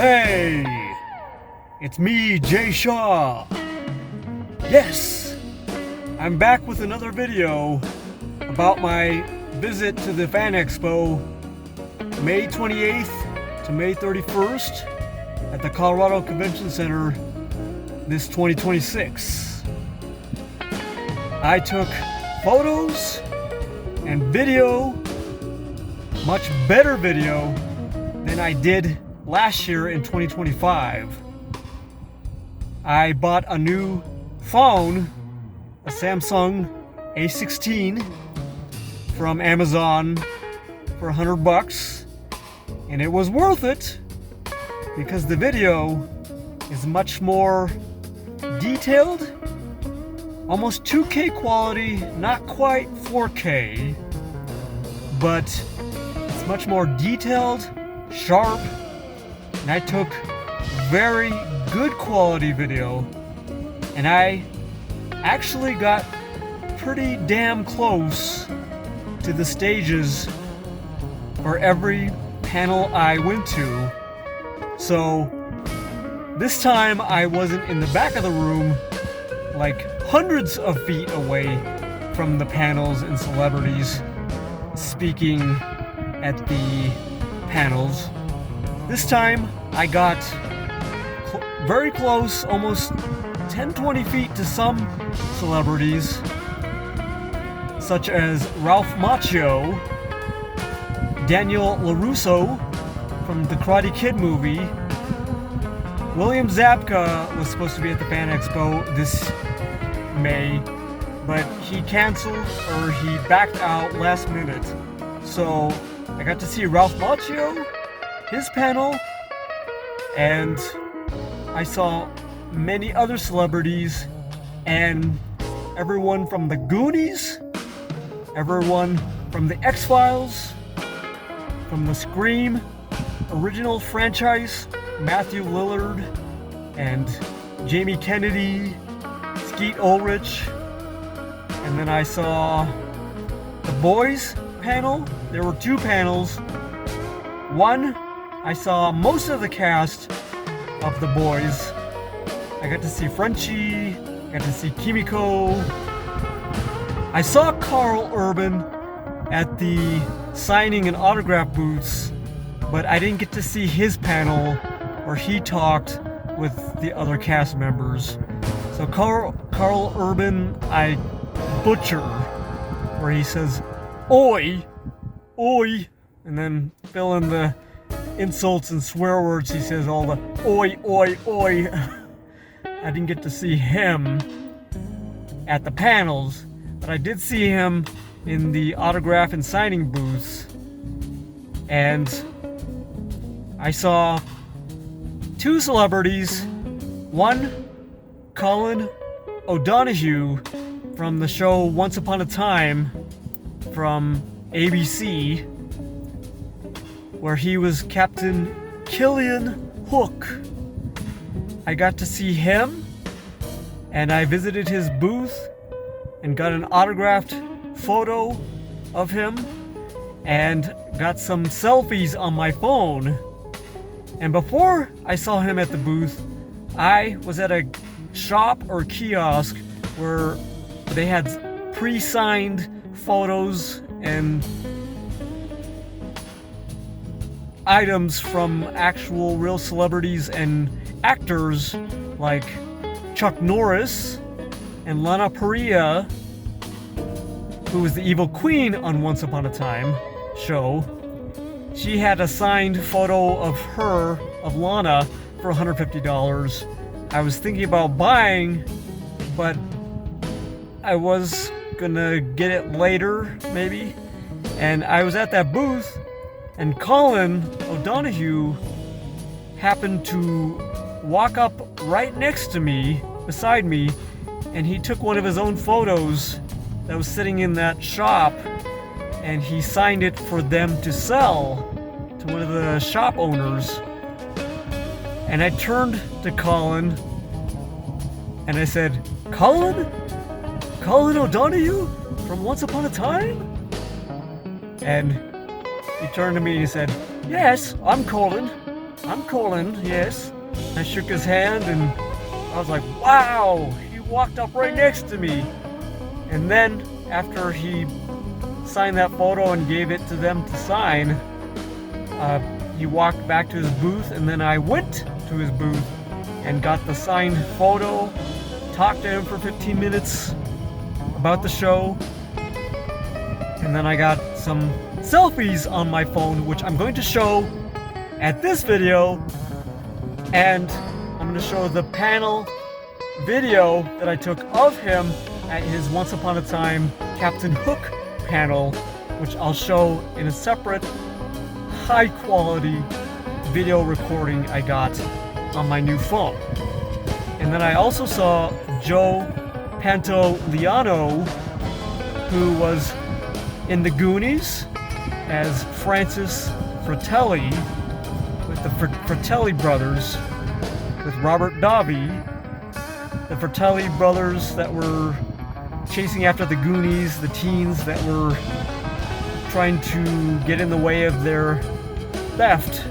Hey, it's me, Jay Shaw. Yes, I'm back with another video about my visit to the Fan Expo, May 28th to May 31st at the Colorado Convention Center this 2026. I took photos and video, much better video than I did last year in 2025. I bought a new phone, a Samsung A16 from Amazon for $100, and it was worth it because the video is much more detailed, almost 2K quality, not quite 4K, but it's much more detailed, sharp, and I took very good quality video, and I actually got pretty damn close to the stages for every panel I went to. So this time I wasn't in the back of the room, like hundreds of feet away from the panels and celebrities speaking at the panels. This time I got very close, almost 10-20 feet to some celebrities, such as Ralph Machio, Daniel LaRusso from the Karate Kid movie. William Zabka was supposed to be at the Fan Expo this May, but he canceled, or he backed out last minute. So I got to see Ralph Macchio, his panel, and I saw many other celebrities and everyone from the Goonies, everyone from the X-Files, from the Scream original franchise, Matthew Lillard and Jamie Kennedy, Skeet Ulrich, and then I saw the Boys panel. There were two panels. One, I saw most of the cast of The Boys. I got to see Frenchie, I got to see Kimiko. I saw Karl Urban at the signing and autograph booths, but I didn't get to see his panel where he talked with the other cast members. So Karl Urban, I butcher, where he says, "Oi, oi," and then fill in the insults and swear words. He says all the "oi, oi, oi." I didn't get to see him at the panels, but I did see him in the autograph and signing booths. And I saw two celebrities. One, Colin O'Donoghue from the show Once Upon a Time from ABC, where he was Captain Killian Hook. I got to see him, and I visited his booth and got an autographed photo of him and got some selfies on my phone. And before I saw him at the booth, I was at a shop or kiosk where they had pre-signed photos and items from actual real celebrities and actors like Chuck Norris and Lana Parrilla, who was the evil queen on Once Upon a Time show. She had a signed photo of her, of Lana, for $150. I was thinking about buying, but I was gonna get it later, maybe. And I was at that booth, and Colin O'Donoghue happened to walk up right next to me, beside me, and he took one of his own photos that was sitting in that shop, and he signed it for them to sell to one of the shop owners. And I turned to Colin and I said, Colin O'Donoghue from Once Upon a Time? And he turned to me and he said, yes, I'm Colin. I'm Colin, yes. I shook his hand and I was like, wow, he walked up right next to me. And then after he signed that photo and gave it to them to sign, he walked back to his booth, and then I went to his booth and got the signed photo, talked to him for 15 minutes about the show, and then I got some selfies on my phone, which I'm going to show at this video, and I'm going to show the panel video that I took of him at his Once Upon a Time Captain Hook panel, which I'll show in a separate high quality video recording I got on my new phone. And then I also saw Joe Pantoliano, who was in the Goonies as Francis Fratelli with the Fratelli brothers, with Rhys-Davies, the Fratelli brothers that were chasing after the Goonies, the teens that were trying to get in the way of their theft.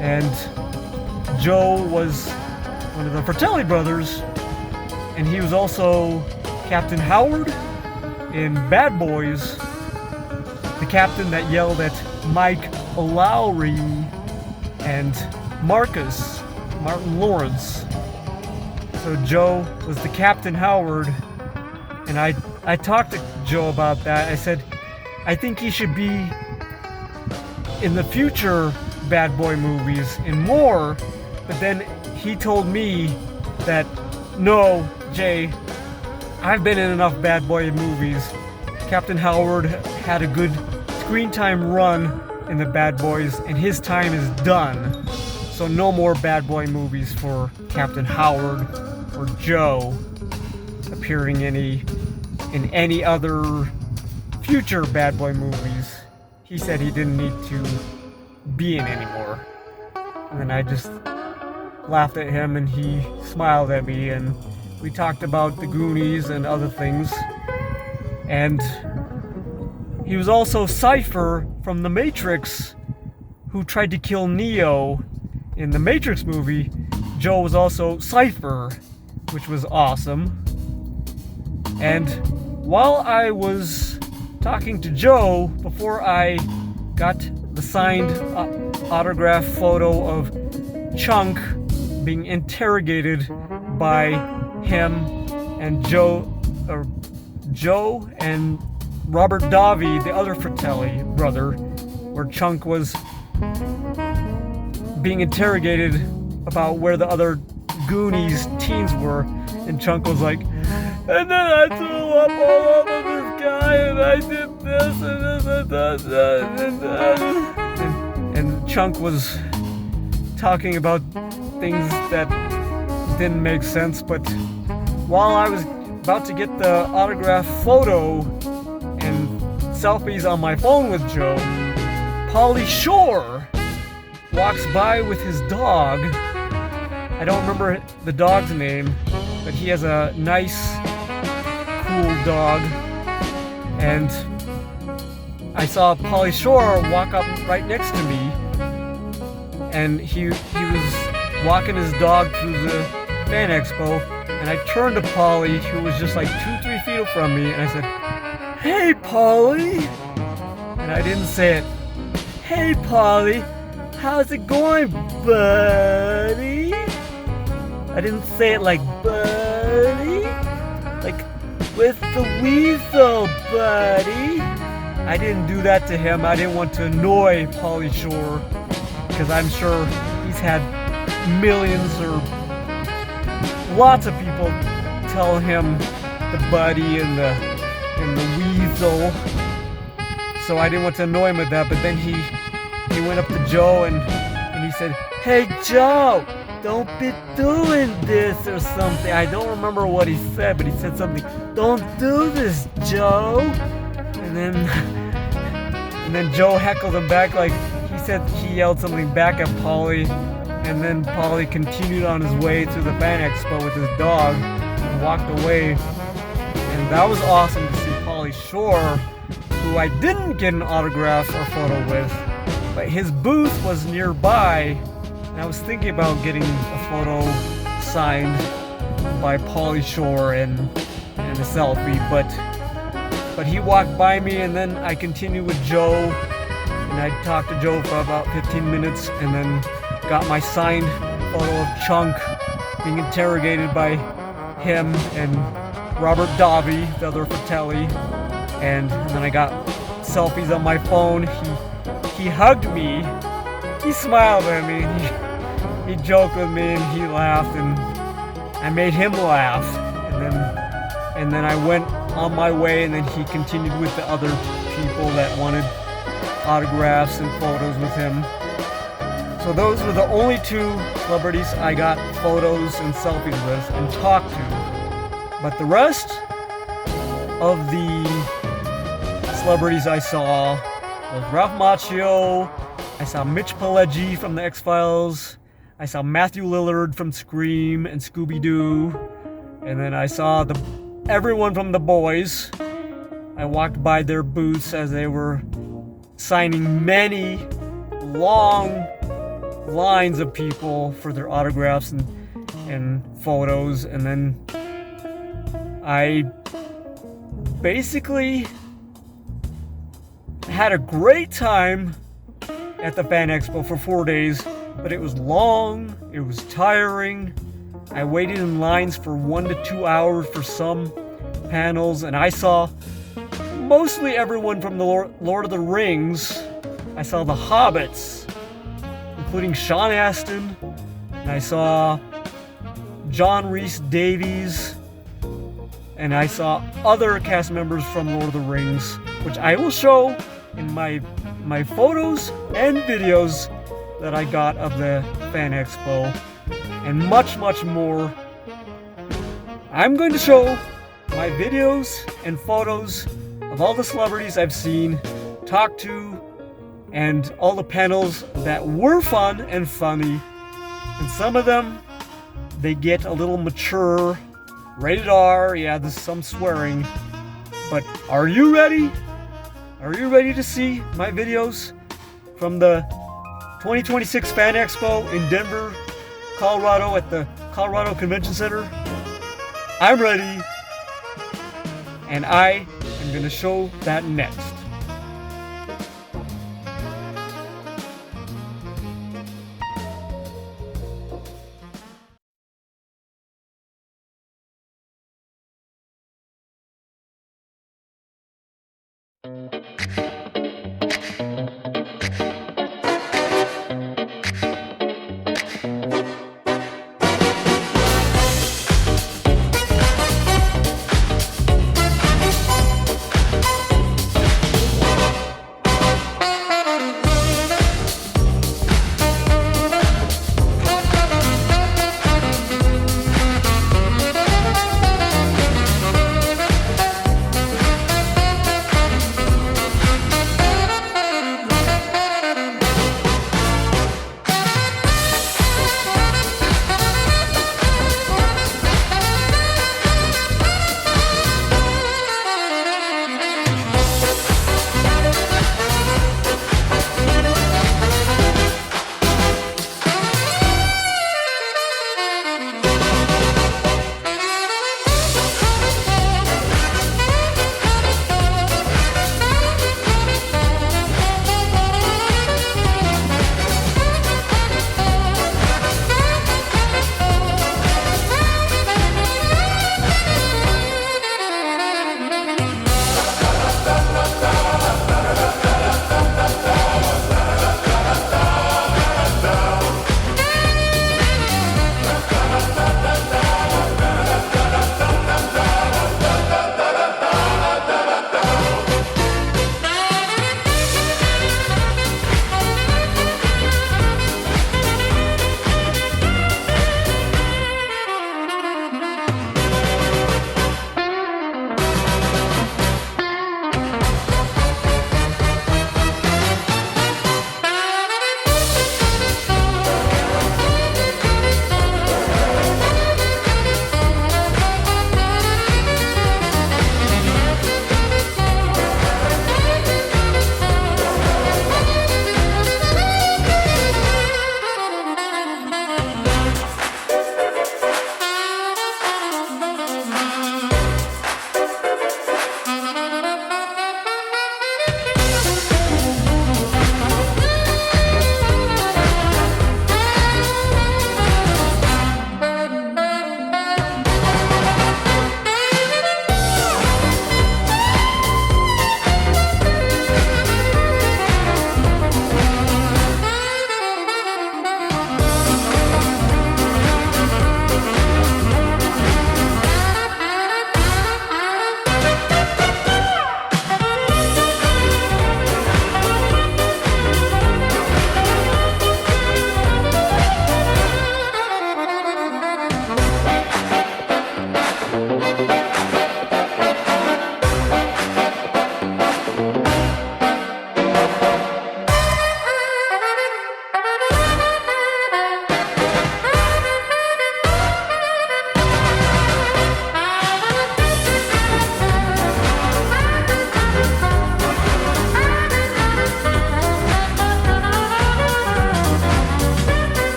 And Joe was one of the Fratelli brothers, and he was also Captain Howard in Bad Boys, the captain that yelled at Mike Lowry and Martin Lawrence. So Joe was the Captain Howard, and I talked to Joe about that. I said, I think he should be in the future Bad Boy movies and more, but then he told me that, no, Jay, I've been in enough Bad Boy movies. Captain Howard had a good screen time run in the Bad Boys, and his time is done. So no more Bad Boy movies for Captain Howard or Joe appearing in any other future Bad Boy movies. He said he didn't need to be in anymore. And then I just laughed at him, and he smiled at me, and we talked about the Goonies and other things. And he was also Cypher from The Matrix, who tried to kill Neo in the Matrix movie. Joe was also Cypher, which was awesome. And while I was talking to Joe, before I got the signed autograph photo of Chunk being interrogated by him and Joe and Rhys-Davies, the other Fratelli brother, where Chunk was being interrogated about where the other Goonies teens were, and Chunk was like, and then I threw up all over this guy, and I did this, and this, and Chunk was talking about things that didn't make sense. But while I was about to get the autograph photo and selfies on my phone with Joe, Pauly Shore walks by with his dog. I don't remember the dog's name, but he has a nice, cool dog. And I saw Pauly Shore walk up right next to me, and he was walking his dog through the fan expo, and I turned to Pauly, who was just like 2-3 feet from me, and I said, "Hey, Pauly," and I didn't say it, "Hey, Pauly, how's it going, buddy?" I didn't say it like buddy, like with the weasel, buddy. I didn't do that to him. I didn't want to annoy Pauly Shore, because I'm sure he's had millions or lots of people tell him the buddy and the weasel. So I didn't want to annoy him with that. But then he went up to Joe and he said, "Hey, Joe, don't be doing this," or something. I don't remember what he said, but he said something, "Don't do this, Joe." And then Joe heckled him back, like he said he yelled something back at Pauly, and then Pauly continued on his way to the fan expo with his dog and walked away. And that was awesome to see Pauly Shore, who I didn't get an autograph or photo with, but his booth was nearby And I was thinking about getting a photo signed by Pauly Shore and a selfie, but he walked by me, and then I continued with Joe, and I talked to Joe for about 15 minutes, and then got my signed photo of Chunk being interrogated by him and Robert Davi, the other Fratelli, and then I got selfies on my phone. He hugged me, he smiled at me, and he joked with me, and he laughed, and I made him laugh, and then I went on my way, and then he continued with the other people that wanted autographs and photos with him. So those were the only two celebrities I got photos and selfies with and talked to. But the rest of the celebrities I saw was Ralph Machio, I saw Mitch Pileggi from the X-Files, I saw Matthew Lillard from Scream and Scooby-Doo, and then I saw everyone from The Boys. I walked by their booths as they were signing many long lines of people for their autographs and photos, and then I basically had a great time at the Fan Expo for 4 days, but it was long, it was tiring. I waited in lines for 1 to 2 hours for some panels, and I saw mostly everyone from the Lord of the Rings. I saw the Hobbits, including Sean Astin, and I saw John Rhys-Davies, and I saw other cast members from Lord of the Rings, which I will show in my photos and videos that I got of the Fan Expo, and much, much more. I'm going to show my videos and photos of all the celebrities I've seen, talked to, and all the panels that were fun and funny. And some of them, they get a little mature, rated R, yeah, there's some swearing. But are you ready? Are you ready to see my videos from the 2026 Fan Expo in Denver, Colorado at the Colorado Convention Center? I'm ready, and I am going to show that next.